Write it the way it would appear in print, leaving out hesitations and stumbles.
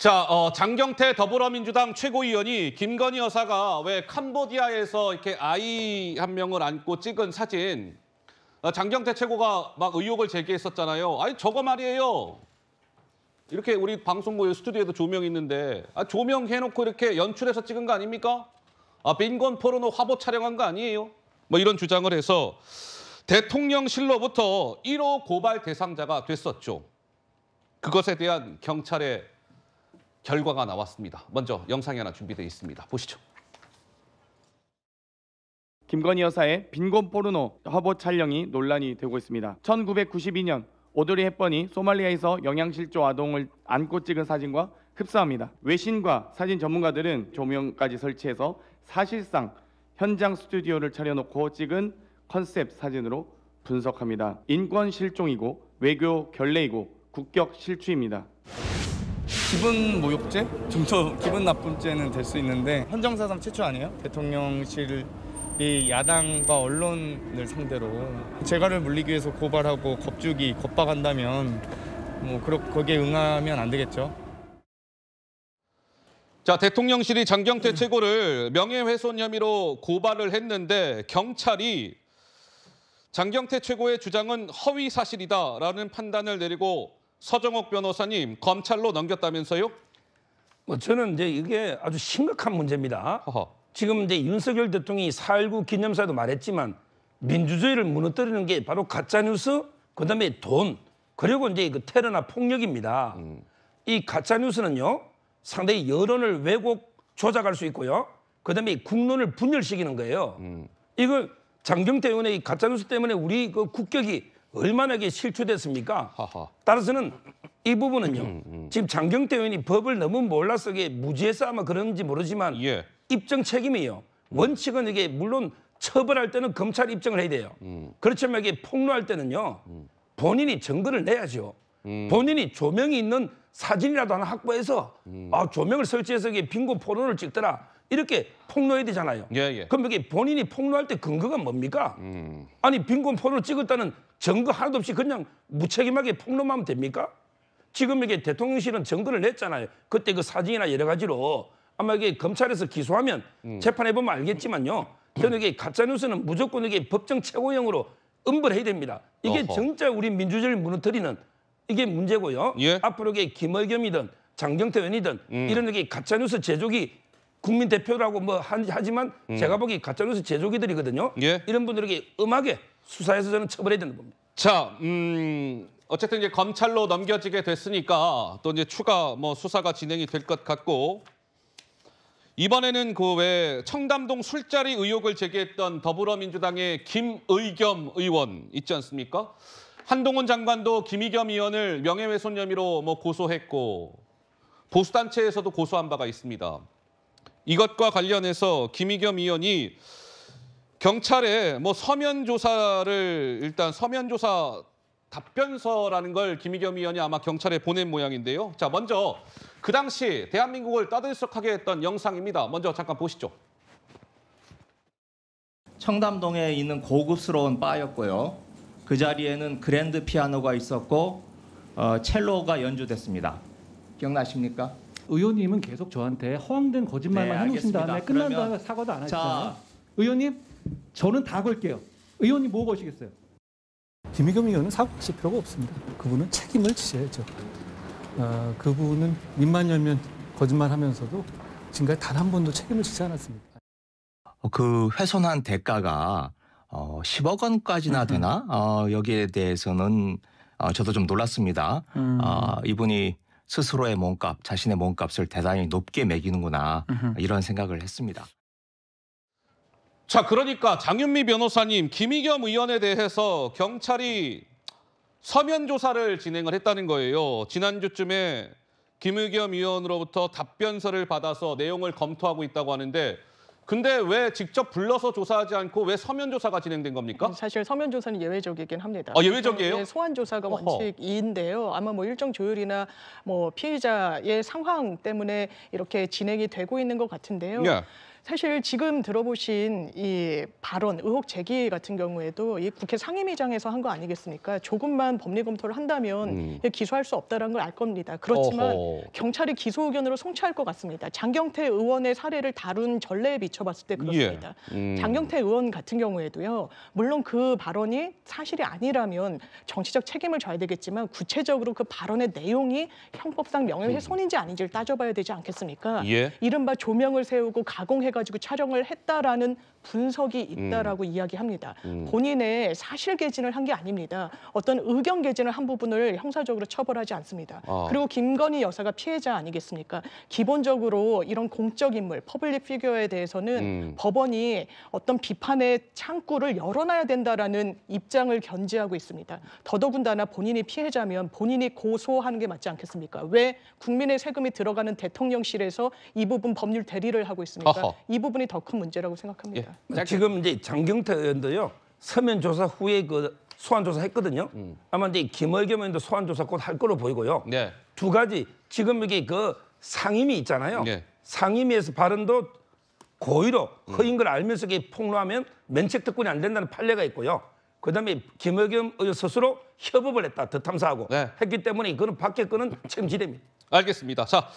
자, 장경태 더불어민주당 최고위원이 김건희 여사가 왜 캄보디아에서 이렇게 아이 한 명을 안고 찍은 사진, 장경태 최고가 막 의혹을 제기했었잖아요. 아니, 저거 말이에요. 이렇게 우리 방송국 스튜디오에도 조명이 있는데, 조명해놓고 이렇게 연출해서 찍은 거 아닙니까? 빈곤 포르노 화보 촬영한 거 아니에요? 뭐 이런 주장을 해서 대통령실로부터 1호 고발 대상자가 됐었죠. 그것에 대한 경찰의 결과가 나왔습니다. 먼저 영상이 하나 준비되어 있습니다. 보시죠. 김건희 여사의 빈곤 포르노 화보 촬영이 논란이 되고 있습니다. 1992년 오드리 헵번이 소말리아에서 영양실조 아동을 안고 찍은 사진과 흡사합니다. 외신과 사진 전문가들은 조명까지 설치해서 사실상 현장 스튜디오를 차려놓고 찍은 컨셉 사진으로 분석합니다. 인권 실종이고 외교 결례이고 국격 실추입니다. 기분 모욕죄 정도 기분 나쁨죄는 될 수 있는데 헌정사상 최초 아니에요? 대통령실이 야당과 언론을 상대로 재갈을 물리기 위해서 고발하고 겁주기, 겁박한다면 뭐 거기에 응하면 안 되겠죠. 자, 대통령실이 장경태 최고를 명예훼손 혐의로 고발을 했는데 경찰이 장경태 최고의 주장은 허위 사실이다라는 판단을 내리고 서정옥 변호사님 검찰로 넘겼다면서요? 저는 이제 이게 아주 심각한 문제입니다. 허허. 지금 이제 윤석열 대통령이 4.19 기념사에도 말했지만 민주주의를 무너뜨리는 게 바로 가짜뉴스, 그다음에 돈, 그리고 이제 그 테러나 폭력입니다. 이 가짜뉴스는요, 상당히 여론을 왜곡 조작할 수 있고요. 그다음에 국론을 분열시키는 거예요. 이걸 장경태 의원의 가짜뉴스 때문에 우리 그 국격이 얼마나 이게 실추됐습니까? 하하. 따라서는 이 부분은요. 지금 장경태 의원이 법을 너무 몰라서 이게 무지해서 아마 그런지 모르지만 예. 입증 책임이에요. 원칙은 이게 물론 처벌할 때는 검찰이 입증을 해야 돼요. 그렇지만 이게 폭로할 때는요. 본인이 증거를 내야죠. 본인이 조명이 있는 사진이라도 하나 확보해서 조명을 설치해서 이게 빈곤 포르노를 찍더라. 이렇게 폭로해야 되잖아요. 예. 그럼 이게 본인이 폭로할 때 근거가 뭡니까? 아니 빈곤 포르노 찍었다는 증거 하나도 없이 그냥 무책임하게 폭로만 하면 됩니까? 지금 이게 대통령실은 증거를 냈잖아요. 그때 그 사진이나 여러 가지로 아마 이게 검찰에서 기소하면 재판해 보면 알겠지만요. 저는 이게 가짜뉴스는 무조건 이게 법정 최고형으로 엄벌해야 됩니다. 이게 어허. 진짜 우리 민주주의를 무너뜨리는 이게 문제고요. 예. 앞으로 이게 김의겸이든 장경태 의원이든 이런 이게 가짜뉴스 제조기 국민 대표라고 뭐 하지만 제가 보기 가짜뉴스 제조기들이거든요. 예. 이런 분들에게 엄하게 수사해서 저는 처벌해야 되는 겁니다. 자, 어쨌든 이제 검찰로 넘겨지게 됐으니까 또 이제 추가 수사가 진행이 될 것 같고, 이번에는 그 왜 청담동 술자리 의혹을 제기했던 더불어민주당의 김의겸 의원 있지 않습니까? 한동훈 장관도 김의겸 의원을 명예훼손 혐의로 고소했고 보수단체에서도 고소한 바가 있습니다. 이것과 관련해서 김의겸 의원이 경찰에 서면 조사를 일단 서면 조사 답변서라는 걸 김의겸 의원이 아마 경찰에 보낸 모양인데요. 자, 먼저 그 당시 대한민국을 떠들썩하게 했던 영상입니다. 먼저 잠깐 보시죠. 청담동에 있는 고급스러운 바였고요. 그 자리에는 그랜드 피아노가 있었고 첼로가 연주됐습니다. 기억나십니까? 의원님은 계속 저한테 허황된 거짓말만 해놓으신 다음에 끝난 다음에 사과도 안 하시잖아요. 의원님, 저는 다 걸게요. 의원님 뭐 거시겠어요? 김의겸 의원은 사과하실 필요가 없습니다. 그분은 책임을 지셔야죠. 그분은 입만 열면 거짓말하면서도 지금까지 단 한 번도 책임을 지지 않았습니다. 그 훼손한 대가가 10억 원까지나 되나? 여기에 대해서는 저도 좀 놀랐습니다. 이분이 스스로의 몸값, 자신의 몸값을 대단히 높게 매기는구나, 이런 생각을 했습니다. 자, 그러니까 장윤미 변호사님, 김의겸 의원에 대해서 경찰이 서면 조사를 진행을 했다는 거예요. 지난주쯤에 김의겸 의원으로부터 답변서를 받아서 내용을 검토하고 있다고 하는데, 근데 왜 직접 불러서 조사하지 않고 왜 서면 조사가 진행된 겁니까? 사실 서면 조사는 예외적이긴 합니다. 예외적이에요? 소환 조사가 어허. 원칙인데요. 아마 일정 조율이나 피의자의 상황 때문에 이렇게 진행이 되고 있는 것 같은데요. 예. 사실 지금 들어보신 이 발언, 의혹 제기 같은 경우에도 이 국회 상임위장에서 한 거 아니겠습니까? 조금만 법리 검토를 한다면 기소할 수 없다는 걸 알 겁니다. 그렇지만 어허. 경찰이 기소 의견으로 송치할 것 같습니다. 장경태 의원의 사례를 다룬 전례에 비춰봤을 때 그렇습니다. 장경태 의원 같은 경우에도요. 물론 그 발언이 사실이 아니라면 정치적 책임을 져야 되겠지만 구체적으로 그 발언의 내용이 형법상 명예훼손인지 아닌지를 따져봐야 되지 않겠습니까? 예. 이른바 조명을 세우고 가공해가지고 촬영을 했다라는 분석이 있다라고 이야기합니다. 본인의 사실 개진을 한 게 아닙니다. 어떤 의견 개진을 한 부분을 형사적으로 처벌하지 않습니다. 그리고 김건희 여사가 피해자 아니겠습니까? 기본적으로 이런 공적 인물, 퍼블릭 피규어에 대해서는 법원이 어떤 비판의 창구를 열어놔야 된다라는 입장을 견지하고 있습니다. 더더군다나 본인이 피해자면 본인이 고소하는 게 맞지 않겠습니까? 왜 국민의 세금이 들어가는 대통령실에서 이 부분 법률 대리를 하고 있습니까? 어허. 이 부분이 더 큰 문제라고 생각합니다. 지금 이제 장경태 의원도요. 서면 조사 후에 그 소환 조사 했거든요. 아마 이제 김의겸 의원도 소환 조사 곧 할 거로 보이고요. 네. 두 가지 지금 여기 그 상임위 있잖아요. 네. 상임위에서 발언도 고의로 허인 걸 알면서 이게 폭로하면 면책 특권이 안 된다는 판례가 있고요. 그다음에 김의겸 의원 스스로 협업을 했다. 더 탐사하고 네. 했기 때문에 이거는 밖에 거는 책임지됩니다. 알겠습니다. 자,